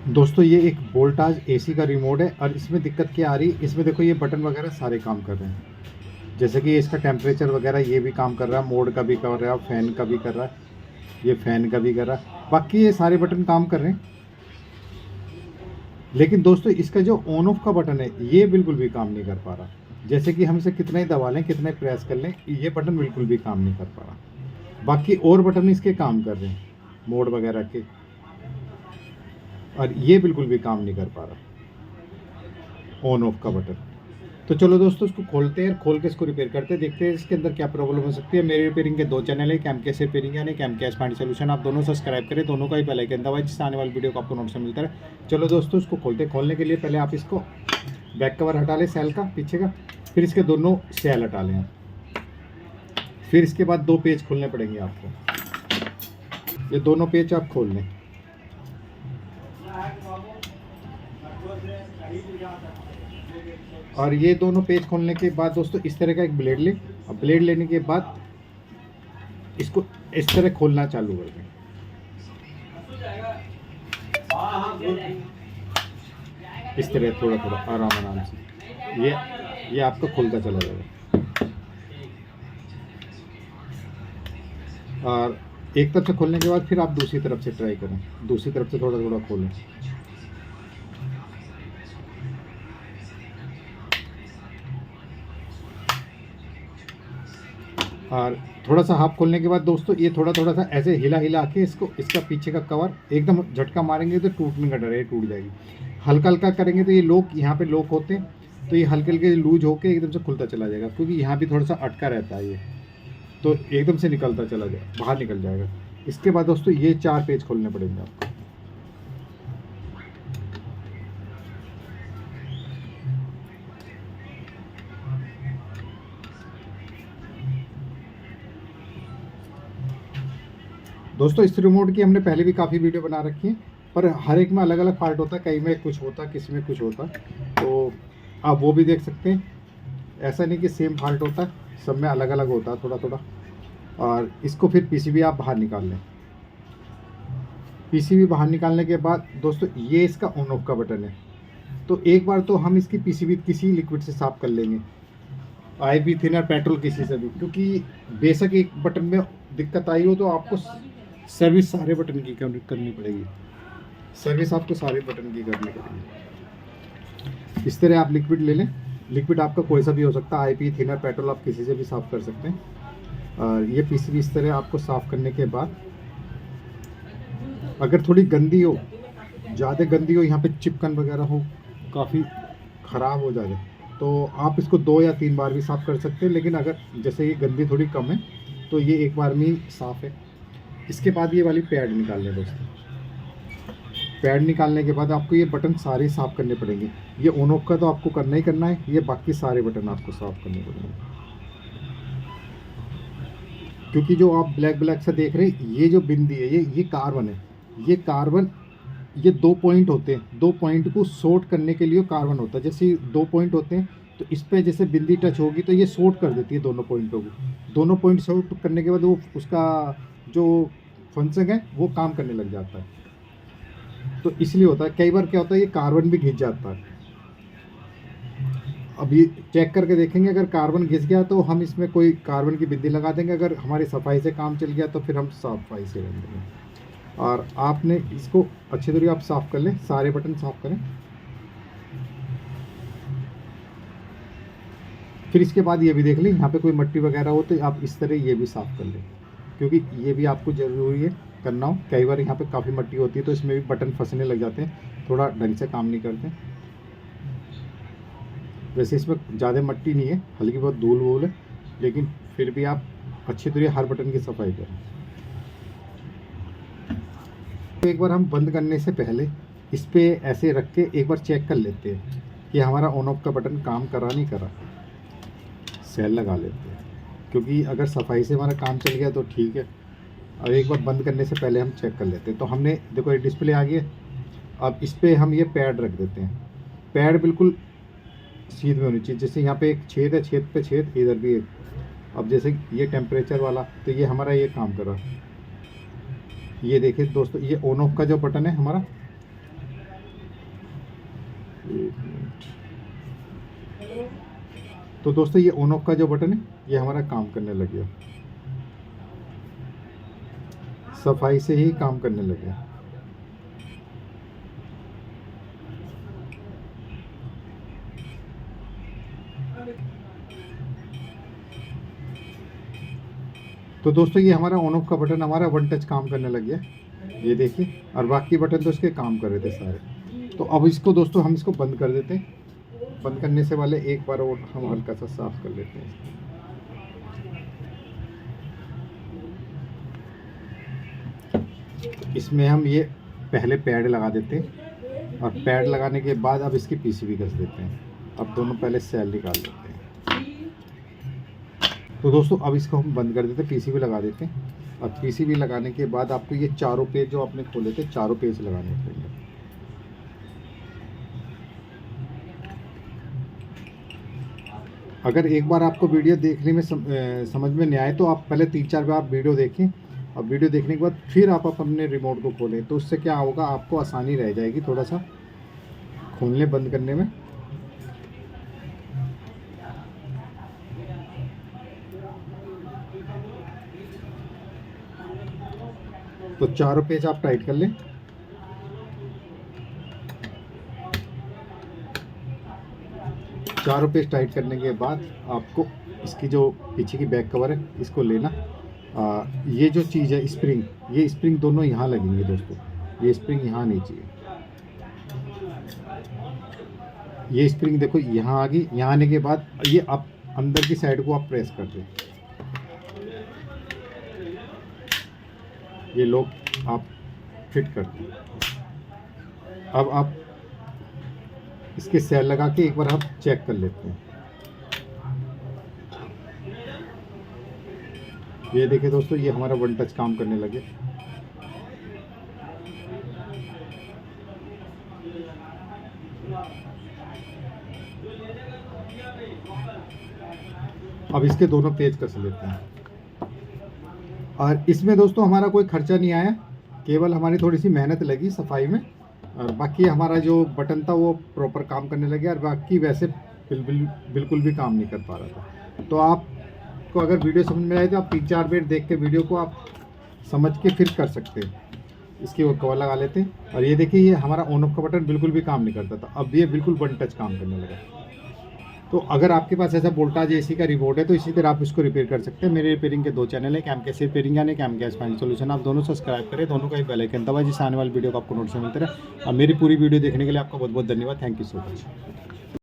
दोस्तों ये एक वोल्टाज एसी का रिमोट है और इसमें दिक्कत क्या आ रही है, इसमें देखो ये बटन वगैरह सारे काम कर रहे हैं। जैसे कि इसका टेम्परेचर वगैरह ये भी काम कर रहा है, मोड का भी कर रहा है, फ़ैन का भी कर रहा है, ये फ़ैन का भी कर रहा है, बाकी ये सारे बटन काम कर रहे हैं। लेकिन दोस्तों इसका जो ऑन ऑफ का बटन है ये बिल्कुल भी काम नहीं कर पा रहा। जैसे कि हम इसे कितना ही दबा लें, कितना ही प्रेस कर लें, ये बटन बिल्कुल भी काम नहीं कर पा रहा। बाकी और बटन इसके काम कर रहे हैं, मोड वगैरह के, और ये बिल्कुल भी काम नहीं कर पा रहा ऑन ऑफ का बटन। तो चलो दोस्तों इसको खोलते हैं, खोल के इसको रिपेयर करते हैं, देखते हैं इसके अंदर क्या प्रॉब्लम हो सकती है। मेरे रिपेयरिंग के 2 चैनल है, कैम कैश रिपेयरिंग यानी कैम कैश फाइंड सोल्यूशन। आप दोनों सब्सक्राइब करें, दोनों का ही बेल आइकन दबाएं जिससे आने वाली वीडियो को आपको नोटिफिकेशन मिलता है। चलो दोस्तों इसको खोलते हैं। खोलने के लिए पहले आप इसको बैक कवर हटा लें सेल का, पीछे का, फिर इसके दोनों सेल हटा लें। फिर इसके बाद 2 पेज खोलने पड़ेंगे आपको। ये दोनों पेज आप खोल लें। और ये दोनों पेज खोलने के बाद दोस्तों इस तरह का एक ब्लेड लें। अब ब्लेड लेने के बाद इसको इस तरह खोलना चालू कर दें। इस तरह थोड़ा थोड़ा आराम आराम से ये आपका खुलता चला जाएगा। और एक तरफ से खोलने के बाद फिर आप दूसरी तरफ से ट्राई करें, दूसरी तरफ से थोड़ा थोड़ा खोलें। और थोड़ा सा हाफ खोलने के बाद दोस्तों ये थोड़ा थोड़ा सा ऐसे हिला हिला के इसको, इसका पीछे का कवर एकदम झटका मारेंगे तो टूटने का डर है, टूट जाएगी। हल्का हल्का करेंगे तो ये लॉक, यहाँ पे लॉक होते हैं तो ये हल्के हल्के लूज होके एकदम से खुलता चला जाएगा, क्योंकि यहाँ भी थोड़ा सा अटका रहता है ये, तो एकदम से निकलता चला जाएगा, बाहर निकल जाएगा। इसके बाद दोस्तों ये 4 पेज खोलने पड़ेंगे आपको। दोस्तों इस रिमोट की हमने पहले भी काफ़ी वीडियो बना रखी है, पर हर एक में अलग अलग पार्ट होता है, कई में कुछ होता है, किसी में कुछ होता है, तो आप वो भी देख सकते हैं। ऐसा नहीं कि सेम फॉल्ट होता है, सब में अलग अलग होता है थोड़ा थोड़ा। और इसको फिर पीसीबी आप बाहर निकाल लें। पीसीबी बाहर निकालने के बाद दोस्तों ये इसका ऑन ऑफ का बटन है, तो एक बार तो हम इसकी पीसीबी किसी लिक्विड से साफ़ कर लेंगे, आईपी थिनर, पेट्रोल, किसी से भी, क्योंकि बेशक एक बटन में दिक्कत आई हो तो आपको सर्विस सारे बटन की करनी पड़ेगी, सर्विस आपको सारे बटन की करनी पड़ेगी। इस तरह आप लिक्विड ले लें, लिक्विड आपका कोई सा भी हो सकता है, आईपी थिनर, पेट्रोल, आप किसी से भी साफ़ कर सकते हैं। और ये पीसीबी इस तरह आपको साफ़ करने के बाद, अगर थोड़ी गंदी हो, ज़्यादा गंदी हो, यहाँ पे चिपकन वगैरह हो, काफ़ी ख़राब हो जाए, तो आप इसको 2 या 3 बार भी साफ़ कर सकते हैं। लेकिन अगर जैसे ये गंदी थोड़ी कम है तो ये एक बार में ही साफ़ है। इसके बाद ये वाली पैड निकाल लें दोस्तों। पैड निकालने के बाद आपको ये बटन सारे साफ़ करने पड़ेंगे। ये ऑन ऑफ का तो आपको करना ही करना है, ये बाकी सारे बटन आपको साफ़ करने पड़ेंगे, क्योंकि जो आप ब्लैक ब्लैक सा देख रहे हैं, ये जो बिंदी है, ये कार्बन है। ये कार्बन, ये 2 पॉइंट होते हैं, 2 पॉइंट को शॉर्ट करने के लिए कार्बन होता है। जैसे 2 पॉइंट होते हैं तो इस पे जैसे बिंदी टच होगी तो ये शॉर्ट कर देती है दोनों पॉइंटों को। दोनों पॉइंट शॉर्ट करने के बाद वो उसका जो फंक्शन है वो काम करने लग जाता है। तो इसलिए होता है, कई बार क्या होता है ये कार्बन भी घिस जाता है। अब ये चेक करके देखेंगे, अगर कार्बन घिस गया तो हम इसमें कोई कार्बन की बिंदी लगा देंगे, अगर हमारी सफाई से काम चल गया तो फिर हम सफाई से रख देंगे। और आपने इसको अच्छी तरह आप साफ़ कर लें, सारे बटन साफ़ करें। फिर इसके बाद ये भी देख लें, यहाँ पे कोई मट्टी वगैरह हो तो आप इस तरह ये भी साफ़ कर लें, क्योंकि ये भी आपको ज़रूरी है करना हो। कई बार यहाँ पे काफ़ी मट्टी होती है तो इसमें भी बटन फंसने लग जाते हैं, थोड़ा ढंग से काम नहीं करते। वैसे इसमें ज़्यादा मट्टी नहीं है, हल्की बहुत धूल वूल है, लेकिन फिर भी आप अच्छी तरह हर बटन की सफाई करें। तो एक बार हम बंद करने से पहले इस पर ऐसे रख के एक बार चेक कर लेते हैं कि हमारा ऑन ऑफ का बटन काम करा नहीं करा। सेल लगा लेते हैं, क्योंकि अगर सफाई से हमारा काम चल गया तो ठीक है, और एक बार बंद करने से पहले हम चेक कर लेते हैं। तो हमने देखो ये डिस्प्ले आ गई है, अब इस पर हम ये पैड रख देते हैं। पैड बिल्कुल सीध में होनी चाहिए, जैसे यहाँ पे एक छेद है, छेद पे छेद, इधर भी एक। अब जैसे ये टेम्परेचर वाला, तो ये हमारा ये काम कर रहा है। ये देखिए दोस्तों, ये ऑन ऑफ का जो बटन है हमारा, एक मिनट। तो दोस्तों ये ऑन ऑफ का जो बटन है ये हमारा काम करने लग गया, सफाई से ही काम करने लगे। तो दोस्तों ये हमारा ऑन ऑफ का बटन हमारा वन टच काम करने लग गया, ये देखिए, और बाकी बटन तो इसके काम कर रहे थे सारे। तो अब इसको दोस्तों हम इसको बंद कर देते हैं। बंद करने से पहले एक बार और हम हल्का सा साफ कर लेते हैं। इसमें हम ये पहले पैड लगा देते हैं और पैड लगाने के बाद अब इसकी पीसीबी कस देते हैं। अब दोनों पहले सेल निकाल देते हैं। तो दोस्तों अब इसको हम बंद कर देते हैं, पीसीबी लगा देते हैं। और पीसीबी लगाने के बाद आपको ये चारों पेज जो आपने खोले थे चारों पेज लगाने पड़ेंगे। अगर एक बार आपको वीडियो देखने में समझ में नहीं आए तो आप पहले 3-4 बार वीडियो देखें, और वीडियो देखने के बाद फिर आप अपने रिमोट को खोलें, तो उससे क्या होगा, आपको आसानी रह जाएगी थोड़ा सा खोलने बंद करने में। तो चारों पेज आप टाइट कर लें। चारों पेज टाइट करने के बाद आपको इसकी जो पीछे की बैक कवर है इसको लेना। ये जो चीज़ है स्प्रिंग, ये स्प्रिंग दोनों यहाँ लगेंगे दोस्तों, ये स्प्रिंग यहाँ नहीं चाहिए। ये स्प्रिंग देखो यहाँ आ गई। यहाँ आने के बाद ये आप अंदर की साइड को आप प्रेस कर दें, ये लॉक आप फिट कर दें। अब आप इसके सेल लगा के एक बार आप चेक कर लेते हैं। ये देखिए दोस्तों ये हमारा वन टच काम करने लगे। अब इसके दोनों पेज कस लेते हैं। और इसमें दोस्तों हमारा कोई खर्चा नहीं आया, केवल हमारी थोड़ी सी मेहनत लगी सफाई में, और बाकी हमारा जो बटन था वो प्रॉपर काम करने लगे, और बाकी वैसे बिल्कुल भी काम नहीं कर पा रहा था। तो आपको अगर वीडियो समझ में आए तो आप 3-4 मिनट देख के वीडियो को आप समझ के फिर कर सकते हैं। इसकी वो कवर लगा लेते हैं। और ये देखिए ये हमारा ऑन ऑफ का बटन बिल्कुल भी काम नहीं करता था, अब ये बिल्कुल वन टच काम करने लगा। तो अगर आपके पास ऐसा वोल्टाज एसी का रिमोट है तो इसी तरह आप इसको रिपेयर कर सकते हैं। मेरे रिपेयरिंग के 2 चैनल है, कैम कैसे रिपेयरिंग यानी कैम कैश फाइनल सोल्यूशन। आप दोनों सब्सक्राइब करें, दोनों का ही बेल आइकन दबाएं, जिससे आने वाली वीडियो को आपको नोटिफिकेशन मिलता रहे। और मेरी पूरी वीडियो देखने के लिए आपका बहुत बहुत धन्यवाद। Thank you so much.